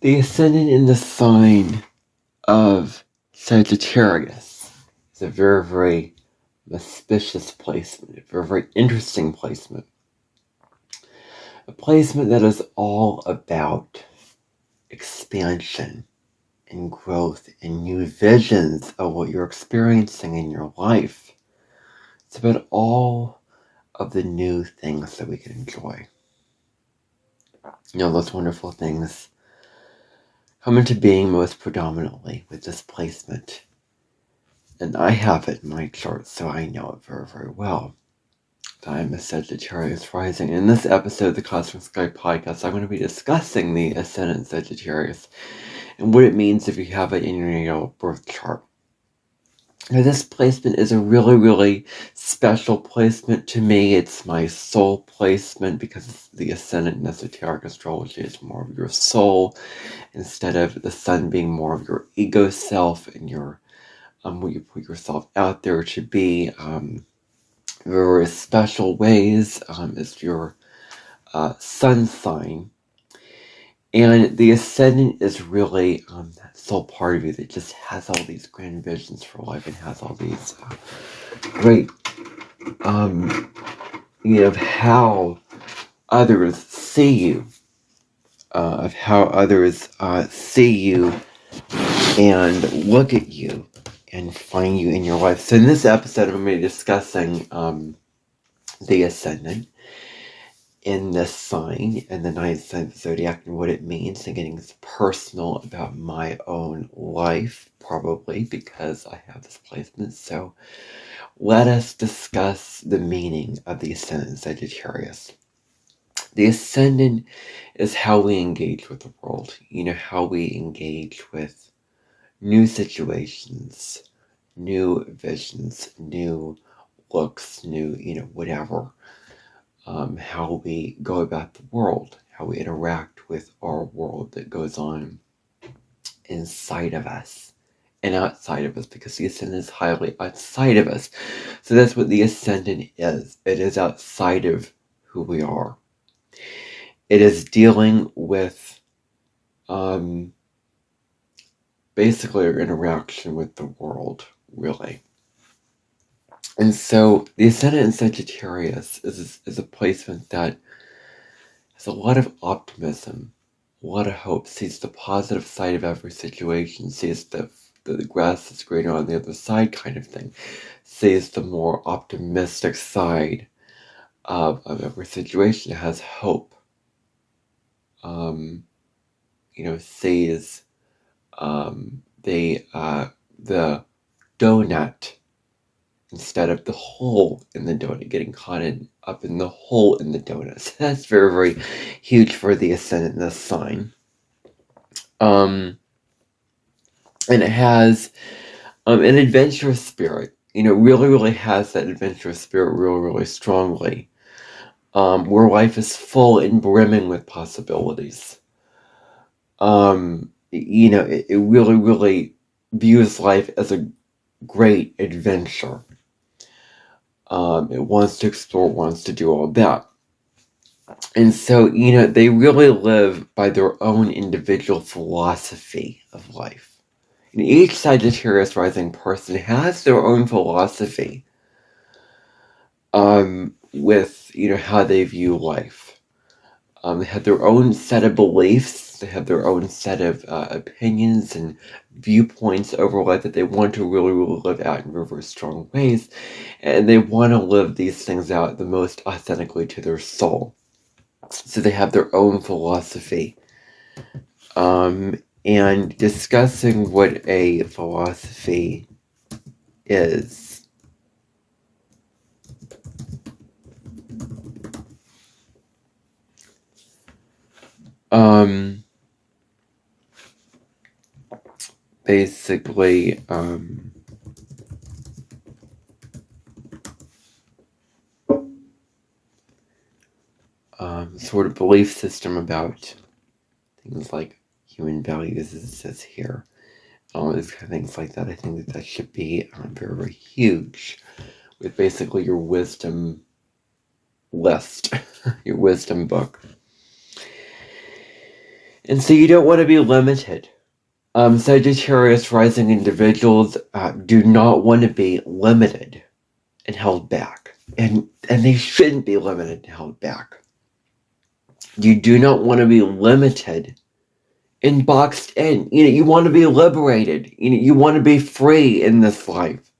The Ascendant in the sign of Sagittarius is a very, very auspicious placement, a very, very interesting placement. A placement that is all about expansion and growth and new visions of what you're experiencing in your life. It's about all of the new things that we can enjoy. Those wonderful things come into being most predominantly with this placement. And I have it in my chart, so I know it very, very well. I'm a Sagittarius rising. In this episode of the Cosmic Sky Podcast, I'm going to be discussing the Ascendant Sagittarius and what it means if you have it in your natal birth chart. Now, this placement is a really, really special placement to me. It's my soul placement because the Ascendant in esoteric astrology is more of your soul instead of the sun being more of your ego self and your what you put yourself out there to be. Very special ways is your sun sign. And the Ascendant is really that soul part of you that just has all these grand visions for life and has all these great, of how others see you, of how others see you and look at you and find you in your life. So in this episode, I'm going to be discussing the Ascendant in this sign and the ninth sign of the zodiac and what it means, and getting personal about my own life, probably because I have this placement. So let us discuss the meaning of the Ascendant Sagittarius. The Ascendant is how we engage with the world, how we engage with new situations, new visions, new looks, new, whatever. How we go about the world, how we interact with our world that goes on inside of us and outside of us, because the Ascendant is highly outside of us. So that's what the Ascendant is. It is outside of who we are. It is dealing with basically our interaction with the world, really. And so the Ascendant in Sagittarius is a placement that has a lot of optimism, a lot of hope, sees the positive side of every situation, sees the grass is greener on the other side kind of thing, sees the more optimistic side of every situation, has hope, sees the donut instead of the hole in the donut, getting caught up in the hole in the donut. So that's very, very huge for the Ascendant in this sign. And it has an adventurous spirit. Really, really has that adventurous spirit really, really strongly. Where life is full and brimming with possibilities. It really, really views life as a great adventure. It wants to explore, wants to do all that. And so, they really live by their own individual philosophy of life. And each Sagittarius rising person has their own philosophy with, how they view life. They have their own set of beliefs. They have their own set of opinions and viewpoints over life that they want to really, really live out in very, very strong ways. And they want to live these things out the most authentically to their soul. So they have their own philosophy. And discussing what a philosophy is. Basically, sort of belief system about things like human values, as it says here. All these kind of things like that. I think that should be very, very huge, with basically your wisdom list, your wisdom book. And so you don't want to be limited. Sagittarius rising individuals do not want to be limited and held back. And they shouldn't be limited and held back. You do not want to be limited and boxed in. You want to be liberated. You want to be free in this life.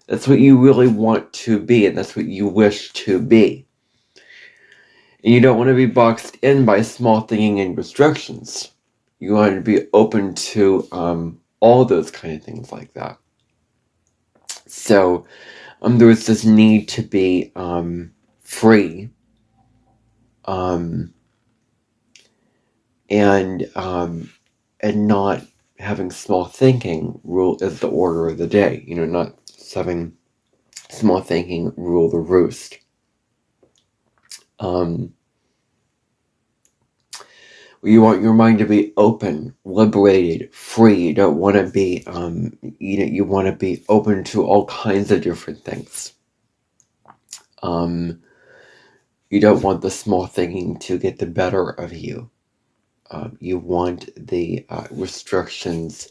That's what you really want to be, and that's what you wish to be. And you don't want to be boxed in by small thinking and restrictions. You want to be open to all those kind of things like that. So there's this need to be free, and not having small thinking rule as the order of the day. Not having small thinking rule the roost. You want your mind to be open, liberated, free. You don't want to be, you want to be open to all kinds of different things. You don't want the small thinking to get the better of you. You want the restrictions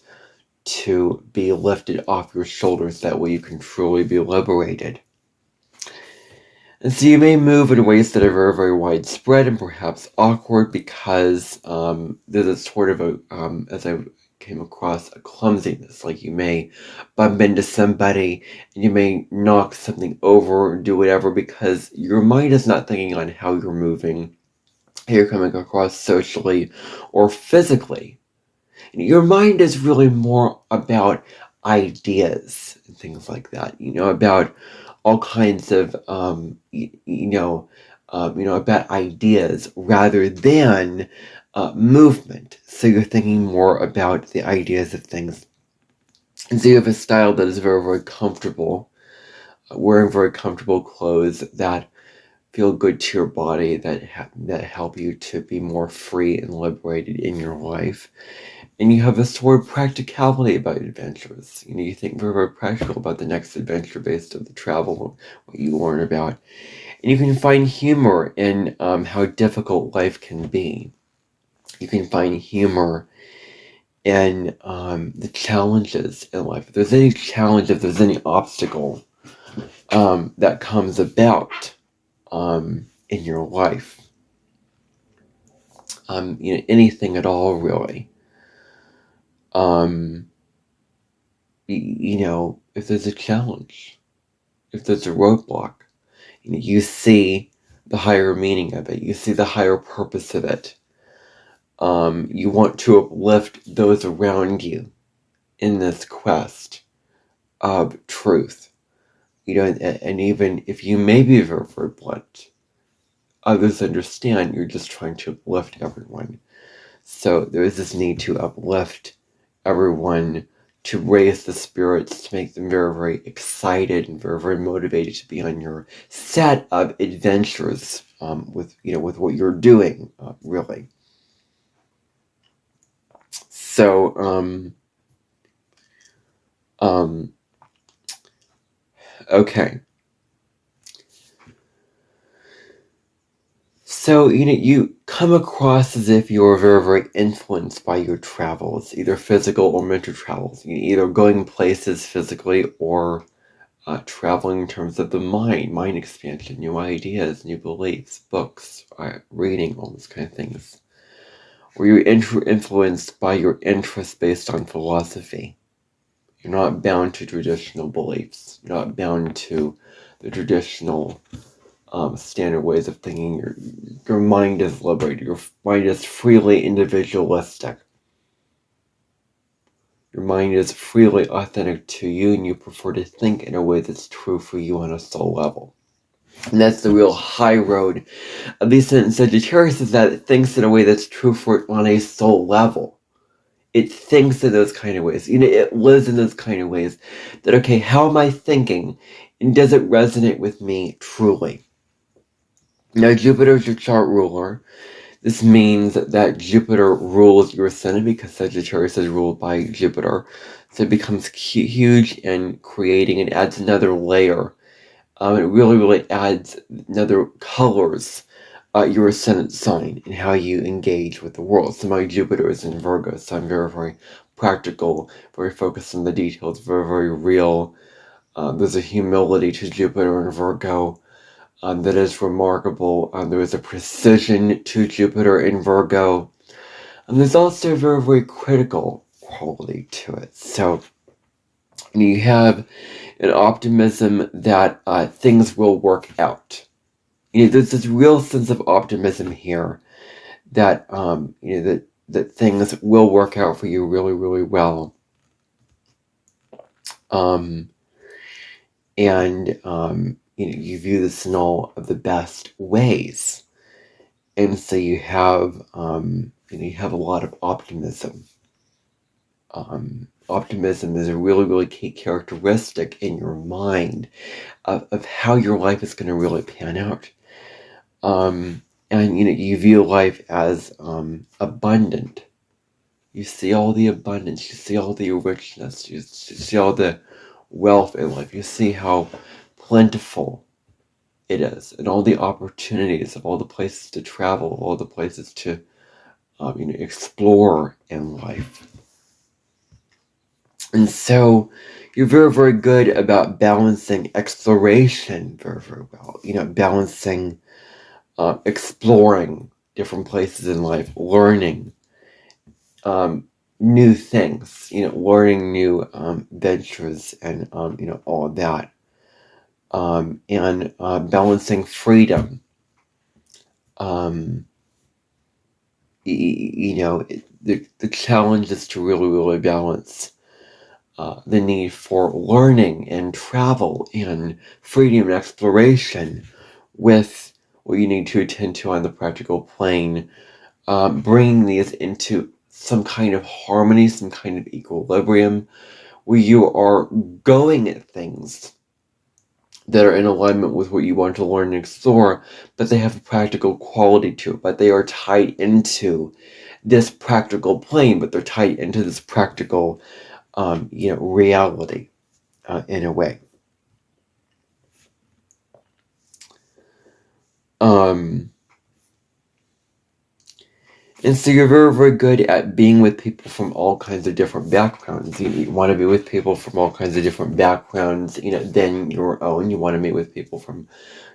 to be lifted off your shoulders. That way you can truly be liberated. And so you may move in ways that are very, very widespread and perhaps awkward because there's a sort of as I came across, a clumsiness. Like you may bump into somebody and you may knock something over or do whatever because your mind is not thinking on how you're moving, how you're coming across socially or physically. Your mind is really more about ideas and things like that, about all kinds of, about ideas rather than movement. So you're thinking more about the ideas of things. And so you have a style that is very, very comfortable, wearing very comfortable clothes that feel good to your body, that help you to be more free and liberated in your life. And you have a sort of practicality about adventures. You think very, very practical about the next adventure based on the travel, what you learn about. And you can find humor in how difficult life can be. You can find humor in the challenges in life. If there's any challenge, if there's any obstacle that comes about in your life, anything at all, really. If there's a challenge, if there's a roadblock, you see the higher meaning of it. You see the higher purpose of it. You want to uplift those around you in this quest of truth. And even if you may be very, very blunt, others understand you're just trying to uplift everyone. So there is this need to uplift everyone, to raise the spirits, to make them very, very excited and very, very motivated to be on your set of adventures with what you're doing, really. So, okay. So, you come across as if you're very, very influenced by your travels, either physical or mental travels. Either going places physically or traveling in terms of the mind expansion, new ideas, new beliefs, books, reading, all those kind of things. Or you're influenced by your interests based on philosophy. You're not bound to traditional beliefs. You're not bound to the traditional standard ways of thinking. Your mind is liberated. Your mind is freely individualistic. Your mind is freely authentic to you, and you prefer to think in a way that's true for you on a soul level. And that's the real high road of the Ascendant Sagittarius, is that it thinks in a way that's true for it on a soul level. It thinks in those kind of ways. It lives in those kind of ways. That, okay, how am I thinking? And does it resonate with me truly? Now, Jupiter is your chart ruler. This means that Jupiter rules your ascendant because Sagittarius is ruled by Jupiter. So it becomes huge in creating and adds another layer. It really, really adds another colors your ascendant sign and how you engage with the world. So my Jupiter is in Virgo, so I'm very, very practical, very focused on the details, very, very real. There's a humility to Jupiter in Virgo that is remarkable. There is a precision to Jupiter in Virgo. And there's also a very, very critical quality to it. So you have an optimism that things will work out. There's this real sense of optimism here that that things will work out for you really, really well. You view this in all of the best ways, and so you have a lot of optimism. Optimism is a really, really key characteristic in your mind of how your life is going to really pan out. And you view life as abundant. You see all the abundance, you see all the richness, you see all the wealth in life, you see how plentiful it is, and all the opportunities, all the places to travel, all the places to explore in life. And so you're very, very good about balancing exploration very, very well. Balancing exploring different places in life, learning new things, learning new ventures and all of that, and balancing freedom. The challenge is to really, really balance the need for learning and travel and freedom and exploration with what you need to attend to on the practical plane, bringing these into some kind of harmony, some kind of equilibrium, where you are going at things that are in alignment with what you want to learn and explore, but they have a practical quality to it, but they are tied into this practical plane, but they're tied into this practical reality in a way. And so you're very, very good at being with people from all kinds of different backgrounds. You want to be with people from all kinds of different backgrounds, than your own. You want to meet with people from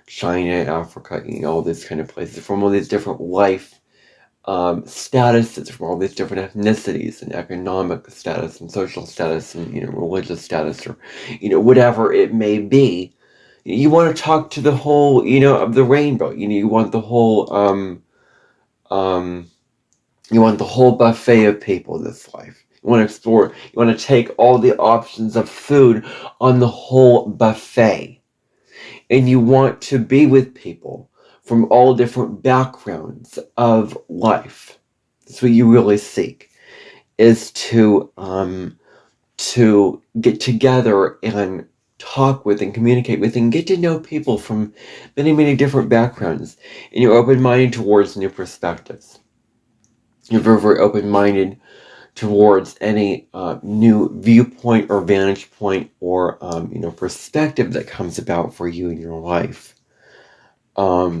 China, Africa, all these kind of places, from all these different life statuses, from all these different ethnicities and economic status and social status and, religious status or, whatever it may be. You want to talk to the whole, of the rainbow. You want the whole, you want the whole buffet of people in this life. You want to explore. You want to take all the options of food on the whole buffet. And you want to be with people from all different backgrounds of life. That's what you really seek, is to get together and talk with and communicate with and get to know people from many, many different backgrounds. And you're open-minded towards new perspectives. You're very, very open-minded towards any new viewpoint or vantage point or perspective that comes about for you in your life, where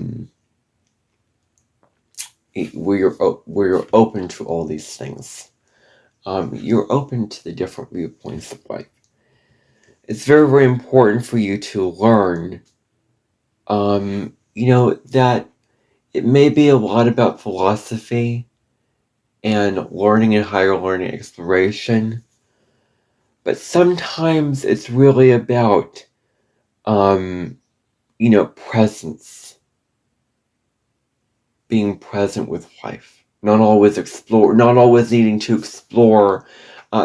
you're open to all these things. You're open to the different viewpoints of life. It's very, very important for you to learn, that it may be a lot about philosophy and learning and higher learning exploration, but sometimes it's really about, presence, being present with life, not always needing to explore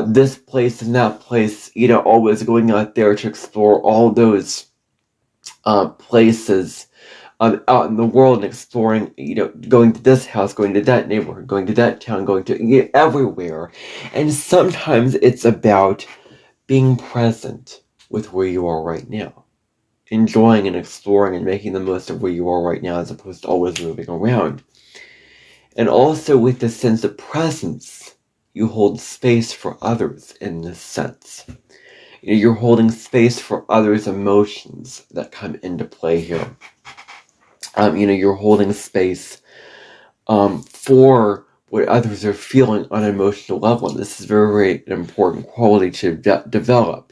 this place and that place, always going out there to explore all those places out in the world and exploring, going to this house, going to that neighborhood, going to that town, going to everywhere. And sometimes it's about being present with where you are right now, enjoying and exploring and making the most of where you are right now, as opposed to always moving around. And also with the sense of presence, you hold space for others in this sense. You're holding space for others' emotions that come into play here. You're holding space for what others are feeling on an emotional level. And this is very, very an important quality to develop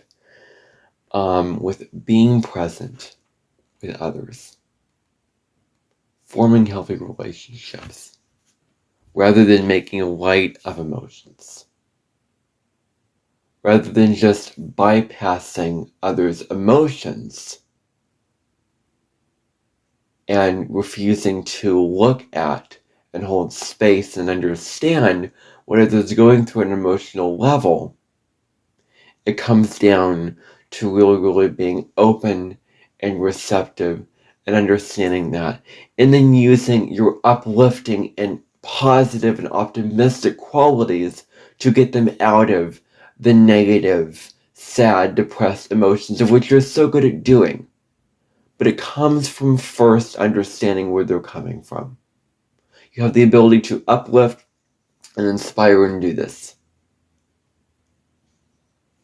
with being present with others, forming healthy relationships, rather than making light of emotions, rather than just bypassing others' emotions and refusing to look at and hold space and understand what others are going through at an emotional level. It comes down to really, really being open and receptive and understanding that. And then using your uplifting and positive and optimistic qualities to get them out of the negative, sad, depressed emotions of which you're so good at doing. But it comes from first understanding where they're coming from. You have the ability to uplift and inspire and do this.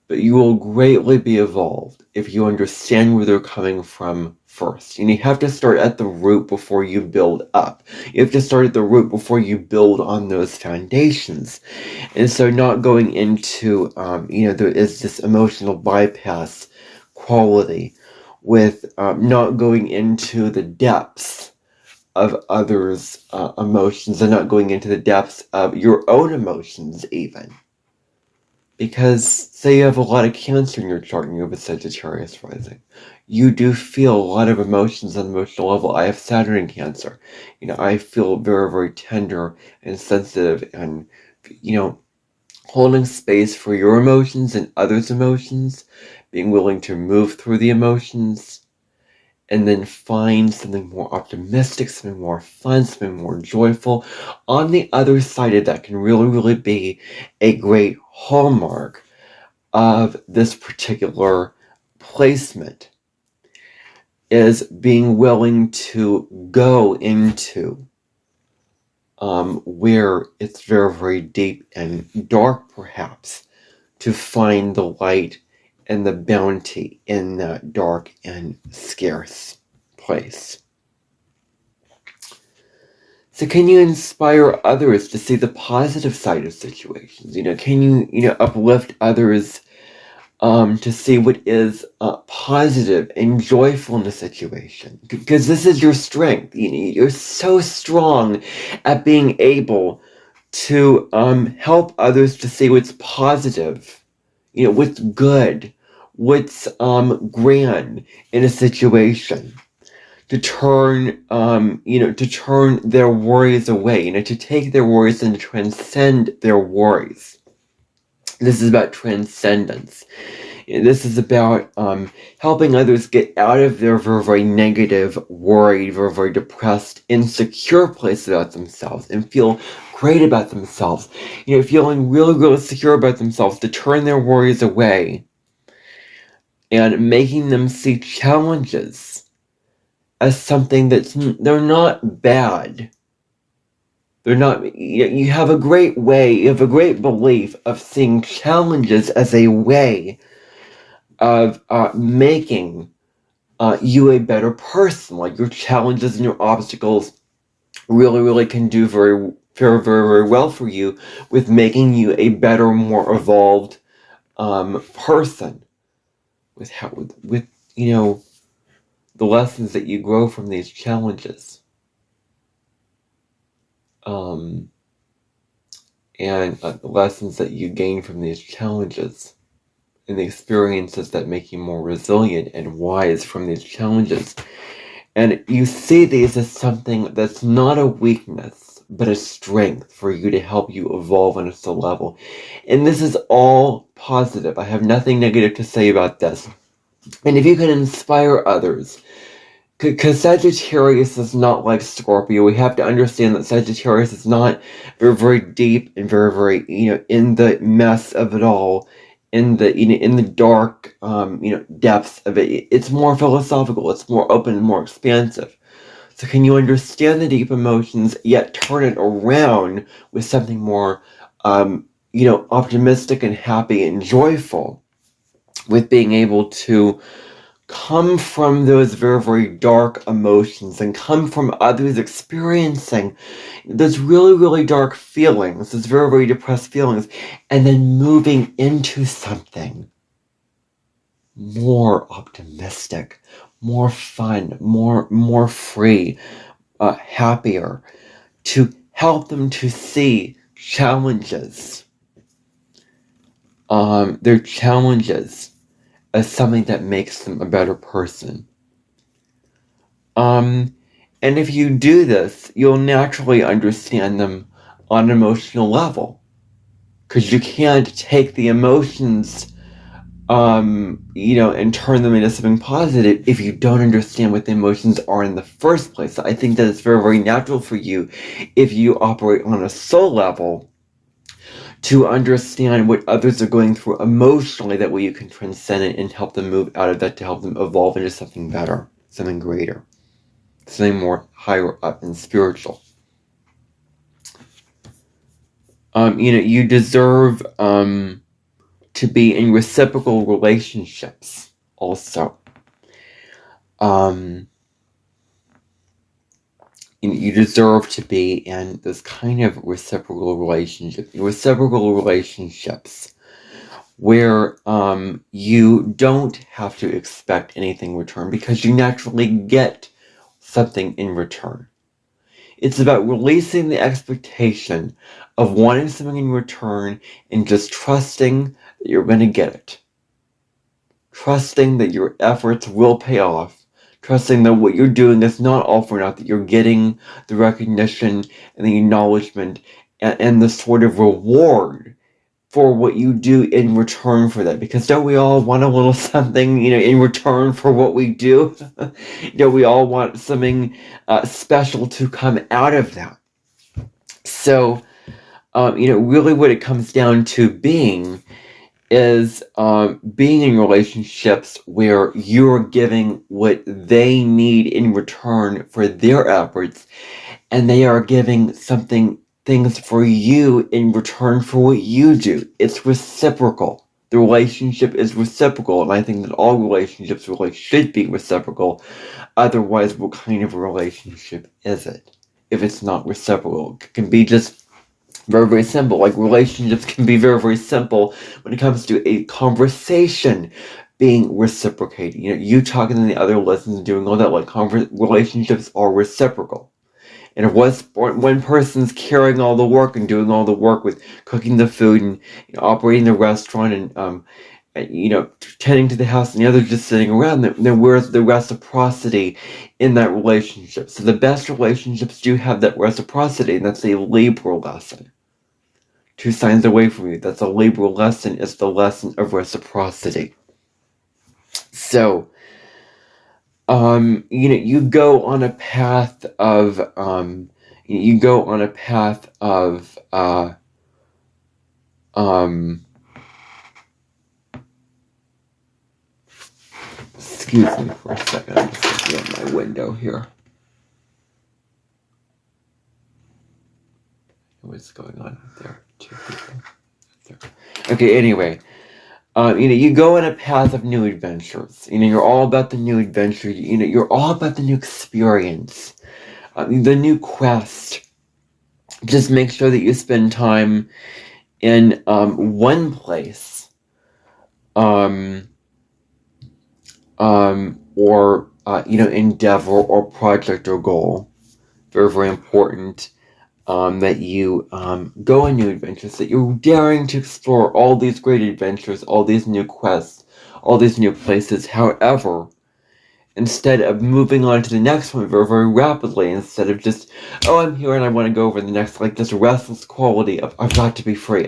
But you will greatly be evolved if you understand where they're coming from first. And you have to start at the root before you build up. You have to start at the root before you build on those foundations. And so not going into, there is this emotional bypass quality with not going into the depths of others' emotions and not going into the depths of your own emotions even. Because say you have a lot of Cancer in your chart and you have a Sagittarius rising, you do feel a lot of emotions on the emotional level. I have Saturn in Cancer. I feel very, very tender and sensitive and, holding space for your emotions and others' emotions, being willing to move through the emotions, and then find something more optimistic, something more fun, something more joyful. On the other side of that can really, really be a great hallmark of this particular placement, is being willing to go into where it's very, very deep and dark, perhaps, to find the light and the bounty in that dark and scarce place. So can you inspire others to see the positive side of situations? Can you uplift others to see what is positive and joyful in the situation? Because this is your strength. You're so strong at being able to help others to see what's positive, what's good, what's grand in a situation. To turn, their worries away, to take their worries and to transcend their worries. This is about transcendence. This is about helping others get out of their very, very negative, worried, very, very depressed, insecure place about themselves and feel great about themselves. Feeling really, really secure about themselves, to turn their worries away and making them see challenges as something they're not bad. They're not, you have a great way, you have a great belief of seeing challenges as a way of making you a better person. Like your challenges and your obstacles really, really can do very, very, very, very well for you with making you a better, more evolved person. With the lessons that you grow from these challenges. And the lessons that you gain from these challenges and the experiences that make you more resilient and wise from these challenges. And you see these as something that's not a weakness, but a strength for you to help you evolve on a soul level. And this is all positive. I have nothing negative to say about this. And if you can inspire others, because Sagittarius is not like Scorpio. We have to understand that Sagittarius is not very, very deep and very, very, in the mess of it all, in the dark, depths of it. It's more philosophical. It's more open and more expansive. So can you understand the deep emotions, yet turn it around with something more, optimistic and happy and joyful, with being able to come from those very, very dark emotions and come from others experiencing those really, really dark feelings, those very, very depressed feelings, and then moving into something more optimistic, more fun, more free, happier, to help them to see challenges, their challenges, as something that makes them a better person. And if you do this, you'll naturally understand them on an emotional level, because you can't take the emotions, and turn them into something positive if you don't understand what the emotions are in the first place. So I think that it's very, very natural for you, if you operate on a soul level, to understand what others are going through emotionally. That way you can transcend it and help them move out of that, to help them evolve into something better, something greater, something more higher up and spiritual. You deserve to be in reciprocal relationships also. You deserve to be in this kind of reciprocal relationships where you don't have to expect anything in return, because you naturally get something in return. It's about releasing the expectation of wanting something in return and just trusting that you're going to get it. Trusting that your efforts will pay off. Trusting that what you're doing is not all for naught, that you're getting the recognition and the acknowledgement and the sort of reward for what you do in return for that. Because don't we all want a little something, in return for what we do? We all want something special to come out of that. So, really what it comes down to being is being in relationships where you're giving what they need in return for their efforts, and they are giving things for you in return for what you do. It's reciprocal. The relationship is reciprocal, and I think that all relationships really should be reciprocal. Otherwise, what kind of a relationship is it if it's not reciprocal? It can be just very, very simple. Like, relationships can be very, very simple when it comes to a conversation being reciprocated. You talking and the other listens and doing all that. Like, relationships are reciprocal. And if one person's carrying all the work and doing all the work with cooking the food and operating the restaurant and tending to the house, and the other's just sitting around, then where's the reciprocity in that relationship? So the best relationships do have that reciprocity, and that's a Libra lesson. 2 signs away from you, that's a Libra lesson. It's the lesson of reciprocity. So, you go on a path of, excuse me for a second, I'm just looking at my window here. What's going on there? 2 people. There. Okay, anyway. You go on a path of new adventures. You're all about the new adventure. You're all about the new experience, the new quest. Just make sure that you spend time in one place, or endeavor or project or goal. Very, very important. That you go on new adventures, that you're daring to explore all these great adventures, all these new quests, all these new places. However, instead of moving on to the next one very, very rapidly, instead of just, I'm here and I want to go over the next, like this restless quality of, I've got to be free,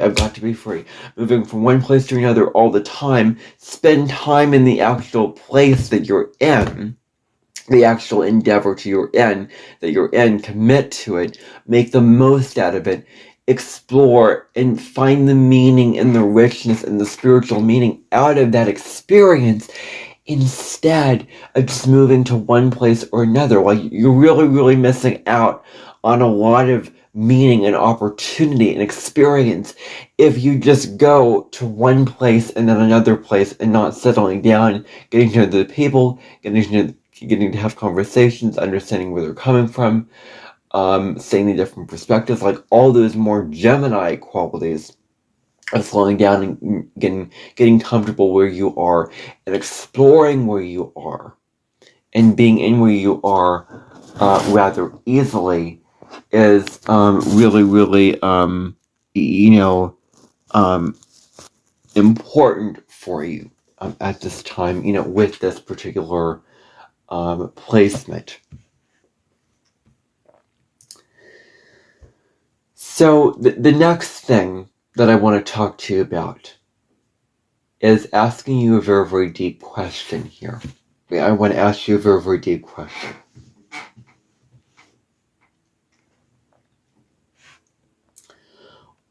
moving from one place to another all the time, spend time in the actual place that you're in, the actual endeavor that you're in, commit to it, make the most out of it, explore and find the meaning and the richness and the spiritual meaning out of that experience, instead of just moving to one place or another. Like, you're really, really missing out on a lot of meaning and opportunity and experience if you just go to one place and then another place and not settling down, getting to know the people, getting to have conversations, understanding where they're coming from, seeing the different perspectives, like all those more Gemini qualities of slowing down and getting comfortable where you are and exploring where you are and being in where you are rather easily is really, really, important for you at this time, with this particular placement. So the next thing that I want to talk to you about is asking you a very, very deep question here. I want to ask you a very, very deep question.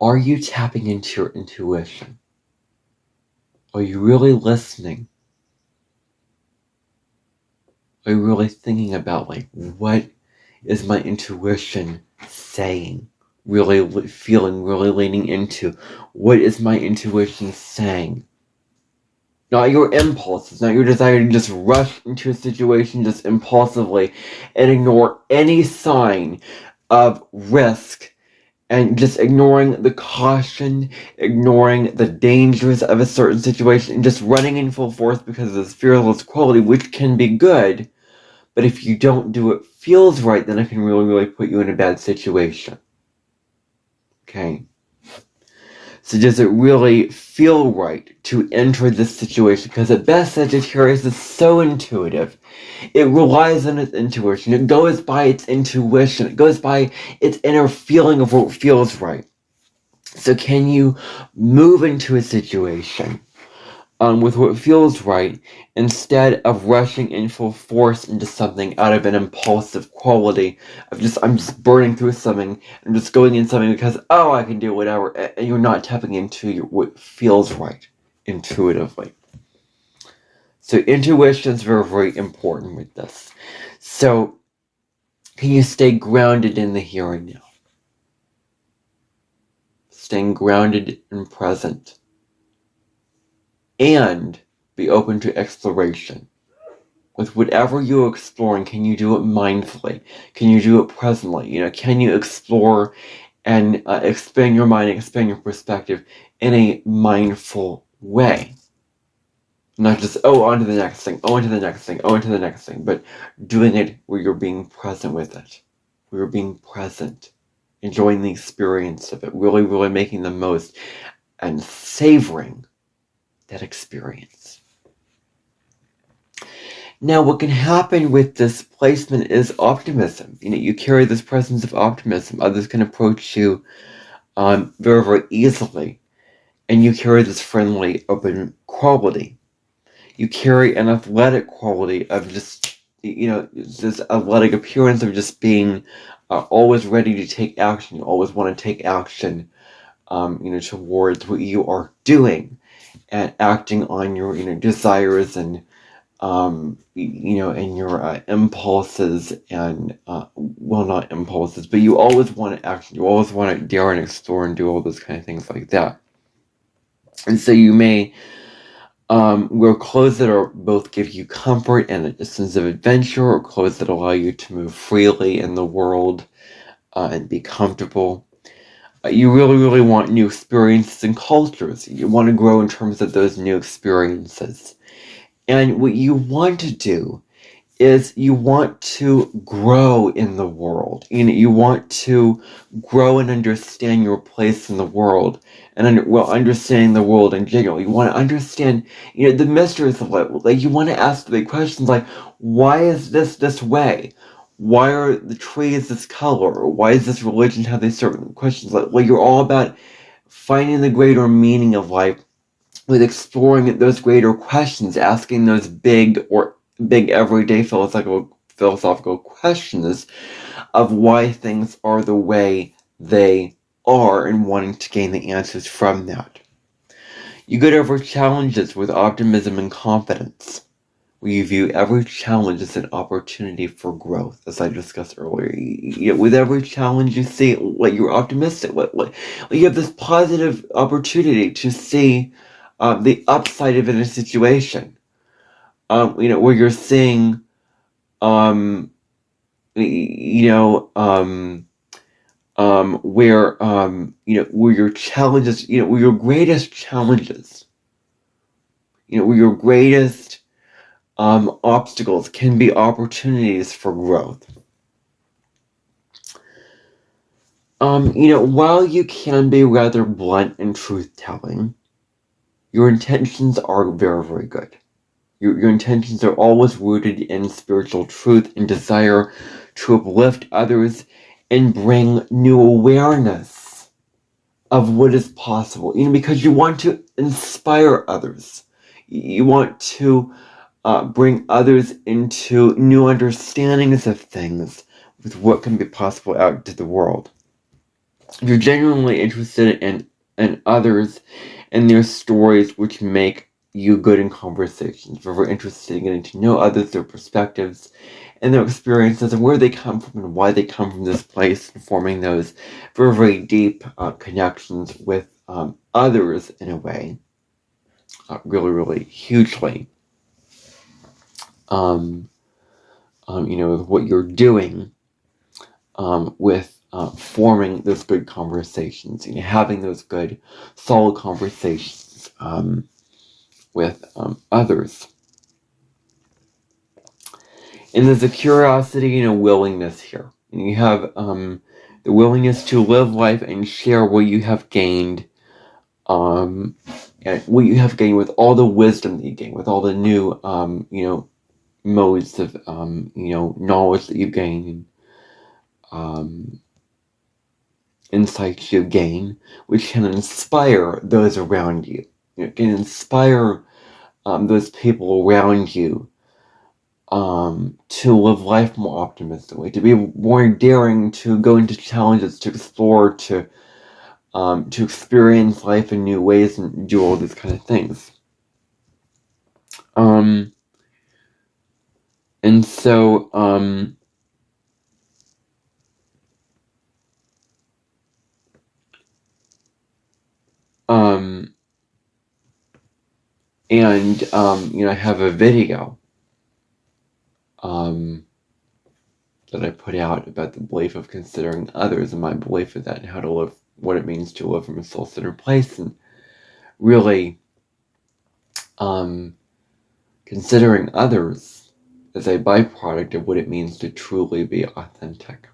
Are you tapping into your intuition? Are you really listening? Are you really thinking about, what is my intuition saying? Really feeling, really leaning into, what is my intuition saying? Not your impulses, not your desire to just rush into a situation just impulsively and ignore any sign of risk and just ignoring the caution, ignoring the dangers of a certain situation, and just running in full force because of this fearless quality, which can be good, but if you don't do what feels right, then it can really, really put you in a bad situation. Okay? So does it really feel right to enter this situation? Because at best, Sagittarius is so intuitive. It relies on its intuition. It goes by its intuition. It goes by its inner feeling of what feels right. So can you move into a situation with what feels right instead of rushing in full force into something out of an impulsive quality of I'm just burning through something, I'm just going in something because, I can do whatever, and you're not tapping into what feels right intuitively. So intuition is very, very important with this. So can you stay grounded in the here and now? Staying grounded and present. And be open to exploration. With whatever you're exploring, can you do it mindfully? Can you do it presently? Can you explore and expand your mind, expand your perspective in a mindful way? Not just, on to the next thing, on to the next thing, on to the next thing, but doing it where you're being present with it. Where you're being present, enjoying the experience of it, really, really making the most and savoring that experience. Now, what can happen with this placement is optimism. You carry this presence of optimism. Others can approach you very, very easily. And you carry this friendly, open quality. You carry an athletic quality of just, this athletic appearance of just being always ready to take action. You always want to take action, towards what you are doing and acting on your, desires and and your impulses and, not impulses, but you always want to action. You always want to dare and explore and do all those kind of things like that. And so you may wear clothes that are both give you comfort and a sense of adventure, or clothes that allow you to move freely in the world and be comfortable. You really, really want new experiences and cultures. You want to grow in terms of those new experiences. And what you want to do is you want to grow in the world. You want to grow and understand your place in the world, and understanding the world in general. You want to understand, the mysteries of life. You want to ask the big questions like, why is this way? Why are the trees this color? Why is this religion have these certain questions? You're all about finding the greater meaning of life, with exploring those greater questions, asking those big everyday philosophical questions of why things are the way they are, and wanting to gain the answers from that. You get over challenges with optimism and confidence. where you view every challenge as an opportunity for growth, as I discussed earlier. With every challenge you see, you're optimistic. You have this positive opportunity to see the upside of it in a situation. Where you're seeing, where your challenges, where your greatest challenges, where your greatest obstacles can be opportunities for growth. While you can be rather blunt and truth-telling, your intentions are very, very good. Your intentions are always rooted in spiritual truth and desire to uplift others and bring new awareness of what is possible. Because you want to inspire others. You want to bring others into new understandings of things with what can be possible out into the world. You're genuinely interested in others and their stories, which make you good in conversations. You're very interested in getting to know others, their perspectives, and their experiences, and where they come from and why they come from this place, and forming those very, very deep connections with others in a way, really, really hugely. With what you're doing, with forming those good conversations, having those good, solid conversations with others. And there's a curiosity and a willingness here. And you have the willingness to live life and share what you have gained, and what you have gained with all the wisdom that you gain, with all the new, modes of, knowledge that you gain, insights you gain, which can inspire those around you. It can inspire those people around you to live life more optimistically, to be more daring, to go into challenges, to explore, to experience life in new ways and do all these kind of things. And so, I have a video that I put out about the belief of considering others and my belief of that, and how to live, what it means to live from a soul-centered place, and really considering others as a byproduct of what it means to truly be authentic,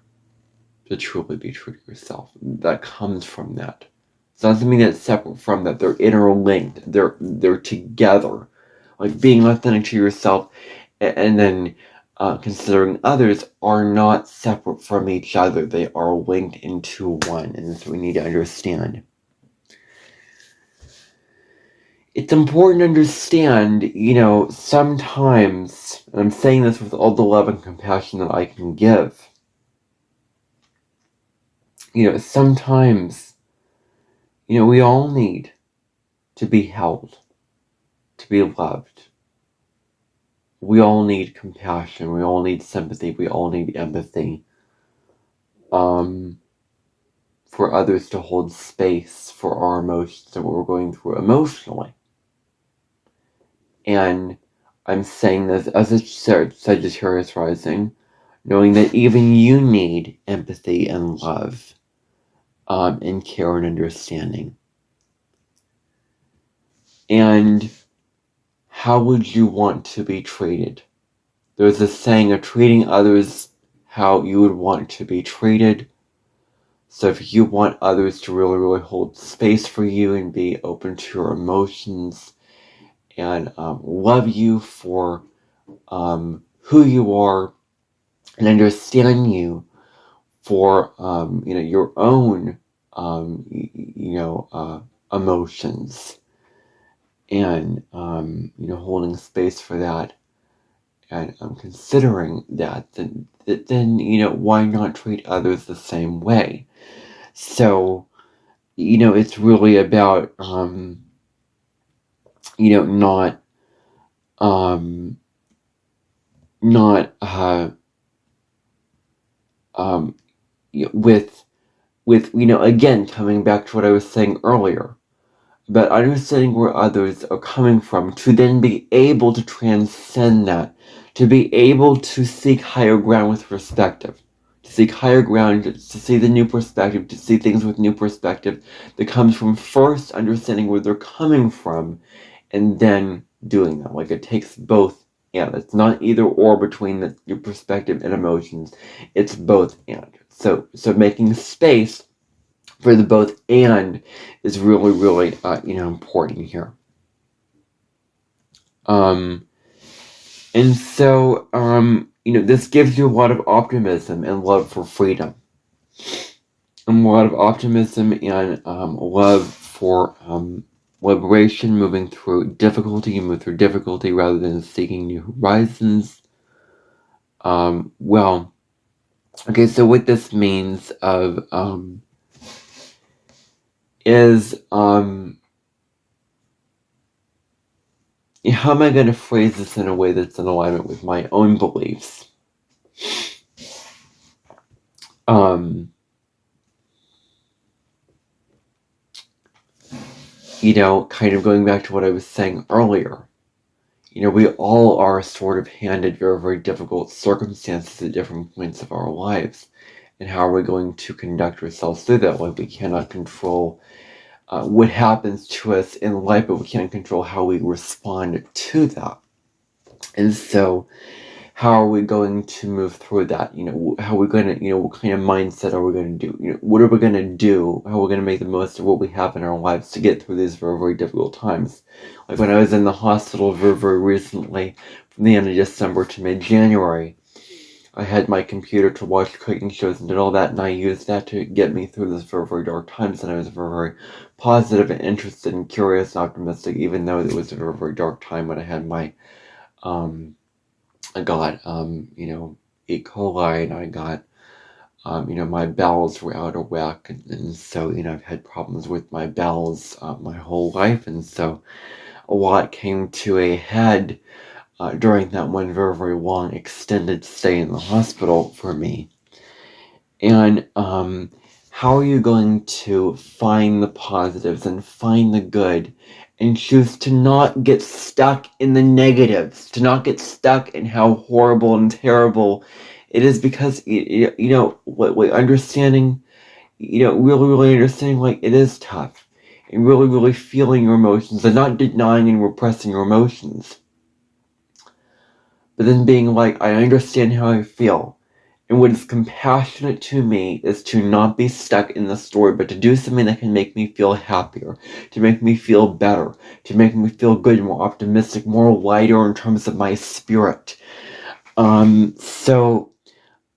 to truly be true to yourself. That comes from that. It's not something that's separate from that. They're interlinked. They're together. Like being authentic to yourself and then considering others are not separate from each other. They are linked into one, and that's what we need to understand. It's important to understand, sometimes, and I'm saying this with all the love and compassion that I can give, sometimes, we all need to be held, to be loved. We all need compassion. We all need sympathy. We all need empathy. For others to hold space for our emotions and what we're going through emotionally. And I'm saying this as a Sagittarius rising, knowing that even you need empathy and love, and care and understanding. And how would you want to be treated? There's a saying of treating others how you would want to be treated. So if you want others to really, really hold space for you and be open to your emotions and love you for who you are and understand you for your own emotions, and holding space for that, and considering that, then why not treat others the same way? So it's really about not not with again, coming back to what I was saying earlier about understanding where others are coming from, to then be able to transcend that, to be able to seek higher ground with perspective, to seek higher ground, to see the new perspective, to see things with new perspective that comes from first understanding where they're coming from and then doing that. Like, it takes both and. It's not either or between your perspective and emotions. It's both and. So making space for the both and is really, really, important here. And so, this gives you a lot of optimism and love for freedom. And a lot of optimism and love for liberation, moving through difficulty. You move through difficulty rather than seeking new horizons. Well, okay, so what this means is how am I going to phrase this in a way that's in alignment with my own beliefs? Kind of going back to what I was saying earlier. We all are sort of handed very, very difficult circumstances at different points of our lives. And how are we going to conduct ourselves through that? Like, we cannot control what happens to us in life, but we can't control how we respond to that. And so, how are we going to move through that? How are we going to, what kind of mindset are we going to do? What are we going to do? How are we going to make the most of what we have in our lives to get through these very, very difficult times? Like, when I was in the hospital very, very recently, from the end of December to mid-January, I had my computer to watch cooking shows and did all that, and I used that to get me through this very, very dark times, and I was very, very positive and interested and curious and optimistic, even though it was a very, very dark time when I had my, I got, E. coli, and I got, my bowels were out of whack, and so, I've had problems with my bowels my whole life, and so a lot came to a head during that one very, very long extended stay in the hospital for me. And how are you going to find the positives and find the good and choose to not get stuck in the negatives, to not get stuck in how horrible and terrible it is? Because, understanding, really, really understanding, like, it is tough, and really, really feeling your emotions and not denying and repressing your emotions. But then being like, I understand how I feel. And what is compassionate to me is to not be stuck in the story, but to do something that can make me feel happier, to make me feel better, to make me feel good, more optimistic, more lighter in terms of my spirit. Really,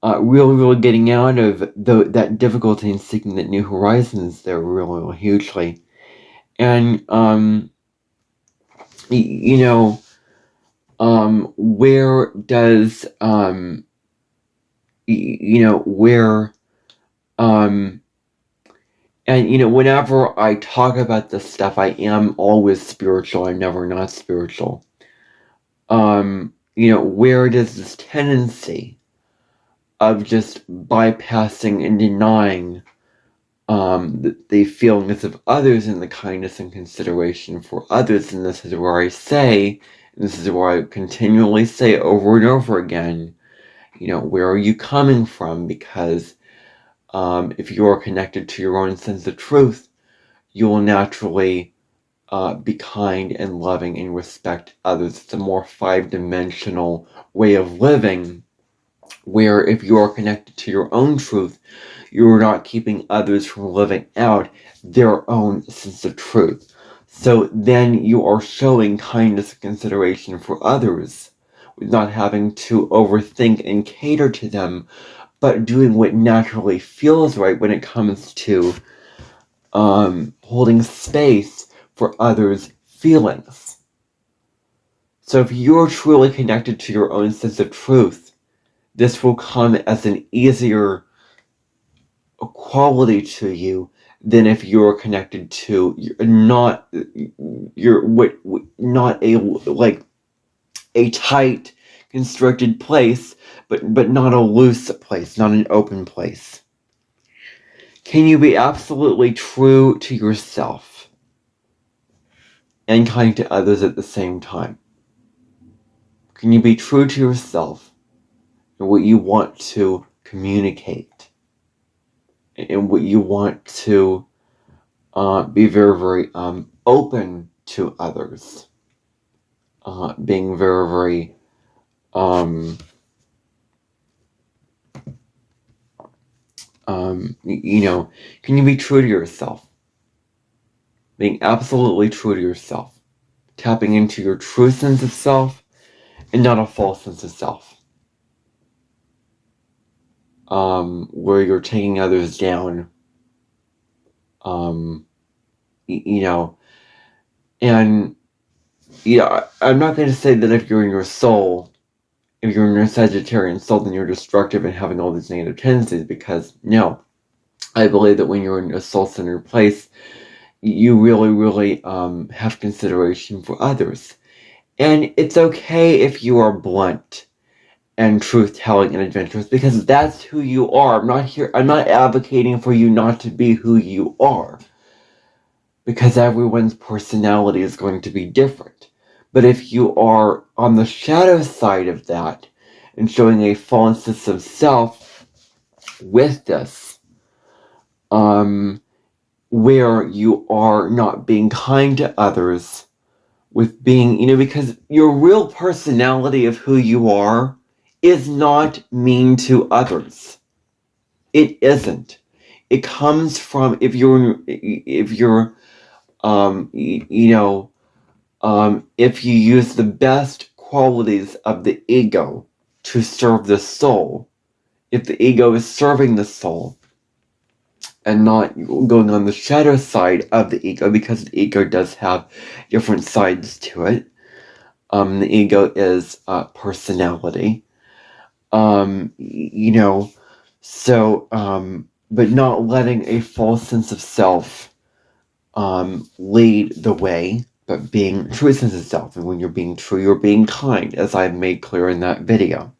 really getting out of that difficulty and seeking that new horizons there really, really hugely. And, where does, where, and, whenever I talk about this stuff, I am always spiritual. I'm never not spiritual. Where does this tendency of just bypassing and denying the feelings of others and the kindness and consideration for others? And this is where I say, and this is where I continually say over and over again, where are you coming from? Because if you are connected to your own sense of truth, you will naturally be kind and loving and respect others. It's a more 5-dimensional way of living, where if you are connected to your own truth, you are not keeping others from living out their own sense of truth. So then you are showing kindness and consideration for others, with not having to overthink and cater to them, but doing what naturally feels right when it comes to holding space for others' feelings. So if you're truly connected to your own sense of truth, this will come as an easier quality to you than if you're connected to not a tight constricted place, but not a loose place, not an open place? Can you be absolutely true to yourself and kind to others at the same time? Can you be true to yourself and what you want to communicate and what you want to be very, very open to others? Being very, very can you be true to yourself? Being absolutely true to yourself. Tapping into your true sense of self and not a false sense of self. Where you're taking others down. And, I'm not going to say that if you're in your soul, if you're in your Sagittarian soul, then you're destructive and having all these negative tendencies, because no. I believe that when you're in a soul-centered place, you really, really have consideration for others. And it's okay if you are blunt and truth-telling and adventurous, because that's who you are. I'm not advocating for you not to be who you are, because everyone's personality is going to be different. But if you are on the shadow side of that and showing a false sense of self with this, where you are not being kind to others, with being, because your real personality of who you are is not mean to others. It isn't. It comes from if you use the best qualities of the ego to serve the soul, if the ego is serving the soul and not going on the shadow side of the ego, because the ego does have different sides to it. The ego is personality. But not letting a false sense of self lead the way, but being true sense of self. And when you're being true, you're being kind, as I've made clear in that video.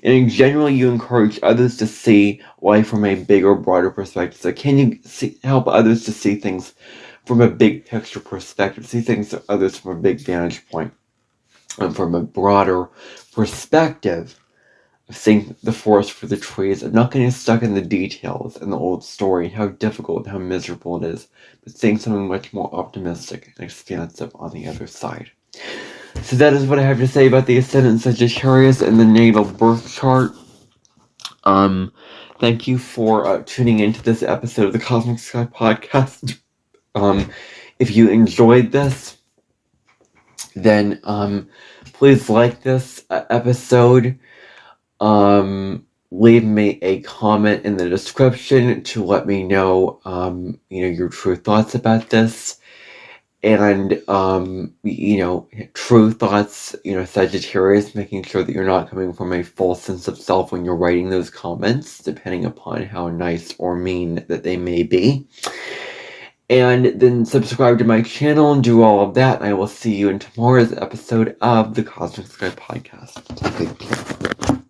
And in general, you encourage others to see life from a bigger, broader perspective. So can you help others to see things from a big picture perspective, see things to others from a big vantage point, and from a broader perspective of seeing the forest for the trees, and not getting stuck in the details and the old story, and how difficult and how miserable it is, but seeing something much more optimistic and expansive on the other side. So that is what I have to say about the Ascendant Sagittarius and the natal birth chart. Thank you for tuning into this episode of the Cosmic Sky Podcast. If you enjoyed this, then please like this episode. Leave me a comment in the description to let me know, your true thoughts about this. And, true thoughts, Sagittarius, making sure that you're not coming from a false sense of self when you're writing those comments, depending upon how nice or mean that they may be. And then subscribe to my channel and do all of that. And I will see you in tomorrow's episode of the Cosmic Sky Podcast. Take care.